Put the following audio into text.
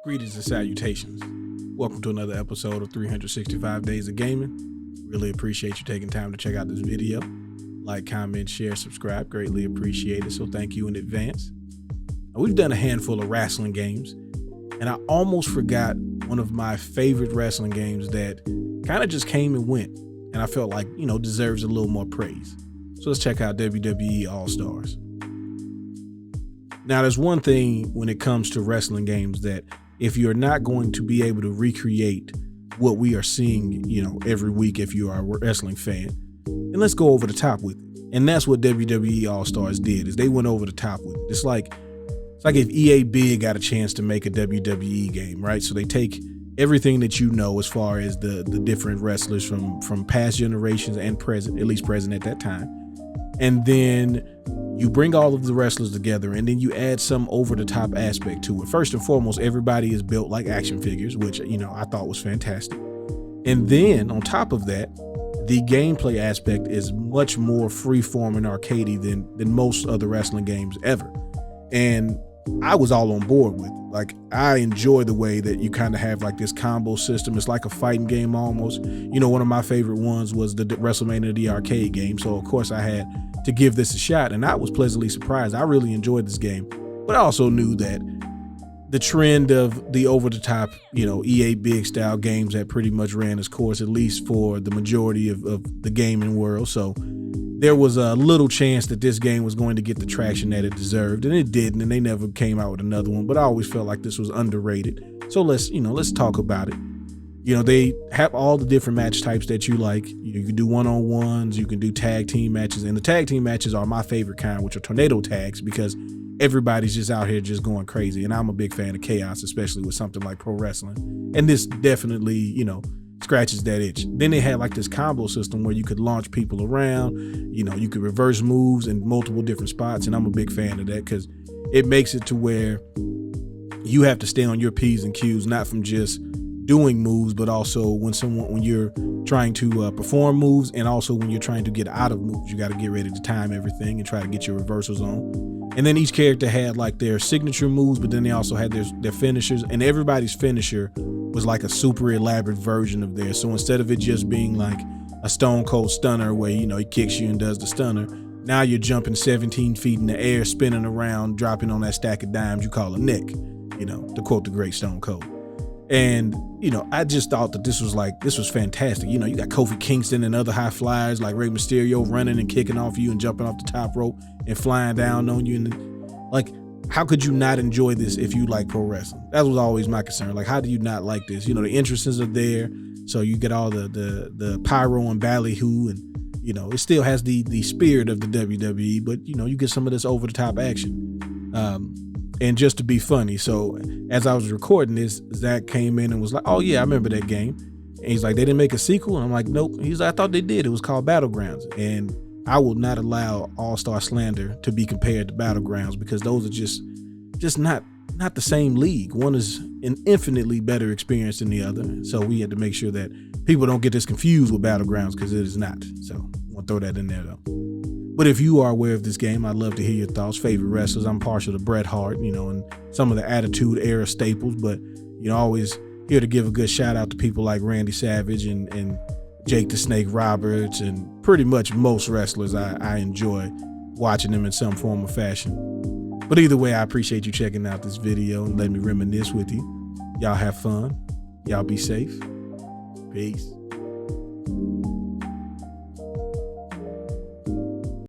Greetings and salutations. Welcome to another episode of 365 Days of Gaming. Really appreciate you taking time to check out this video. Like, comment, share, subscribe. Greatly appreciate it. So thank you in advance. Now, we've done a handful of wrestling games, and I almost forgot one of my favorite wrestling games that kind of just came and went, and I felt like, deserves a little more praise. So let's check out WWE Allstars. Now, there's one thing when it comes to wrestling games that if you're not going to be able to recreate what we are seeing, every week, if you are a wrestling fan, then let's go over the top with it. And that's what WWE Allstars did, is they went over the top with it. It's like if EA Big got a chance to make a WWE game, right? So they take everything that as far as the different wrestlers from past generations and present, at least present at that time. And then you bring all of the wrestlers together, and then you add some over-the-top aspect to it. First and foremost, everybody is built like action figures, which, I thought was fantastic. And then on top of that, the gameplay aspect is much more freeform and arcadey than most other wrestling games ever. And I was all on board with it. Like, I enjoy the way that you kind of have like this combo system. It's like a fighting game almost. One of my favorite ones was the WrestleMania the arcade game. So of course I had to give this a shot, and I was pleasantly surprised. I really enjoyed this game, but I also knew that the trend of the over-the-top, EA Big style games that pretty much ran its course, at least for the majority of the gaming world. So there was a little chance that this game was going to get the traction that it deserved, and it didn't, and they never came out with another one. But I always felt like this was underrated. So let's talk about it. They have all the different match types that you like. You can do one-on-ones, you can do tag team matches, and the tag team matches are my favorite kind, which are tornado tags, because everybody's just out here just going crazy. And I'm a big fan of chaos, especially with something like pro wrestling. And this definitely, scratches that itch. Then they had like this combo system where you could launch people around, you could reverse moves in multiple different spots. And I'm a big fan of that because it makes it to where you have to stay on your P's and Q's, not from just doing moves, but also when you're trying to perform moves, and also when you're trying to get out of moves, you got to get ready to time everything and try to get your reversals on. And then each character had like their signature moves, but then they also had their finishers, and everybody's finisher was like a super elaborate version of theirs. So instead of it just being like a stone cold stunner where, he kicks you and does the stunner, now you're jumping 17 feet in the air, spinning around, dropping on that stack of dimes you call a nick, to quote the great Stone Cold. And, I just thought that this was fantastic. You got Kofi Kingston and other high flyers like Rey Mysterio running and kicking off you and jumping off the top rope and flying down on you. And like, how could you not enjoy this if you like pro wrestling? That was always my concern. Like, how do you not like this? The entrances are there. So you get all the pyro and ballyhoo, and, it still has the spirit of the WWE, but, you get some of this over the top action. And just to be funny, so as I was recording this, Zach came in and was like, "Oh yeah, I remember that game." And he's like, "They didn't make a sequel?" And I'm like, "Nope." He's like, "I thought they did. It was called Battlegrounds." And I will not allow All-Star slander to be compared to Battlegrounds, because those are just not the same league. One is an infinitely better experience than the other. So we had to make sure that people don't get this confused with Battlegrounds, because it is not. So I want to throw that in there though. But if you are aware of this game, I'd love to hear your thoughts. Favorite wrestlers. I'm partial to Bret Hart, and some of the Attitude Era staples, but, always here to give a good shout out to people like Randy Savage and Jake the Snake Roberts, and pretty much most wrestlers. I enjoy watching them in some form or fashion. But either way, I appreciate you checking out this video and letting me reminisce with you. Y'all have fun. Y'all be safe. Peace.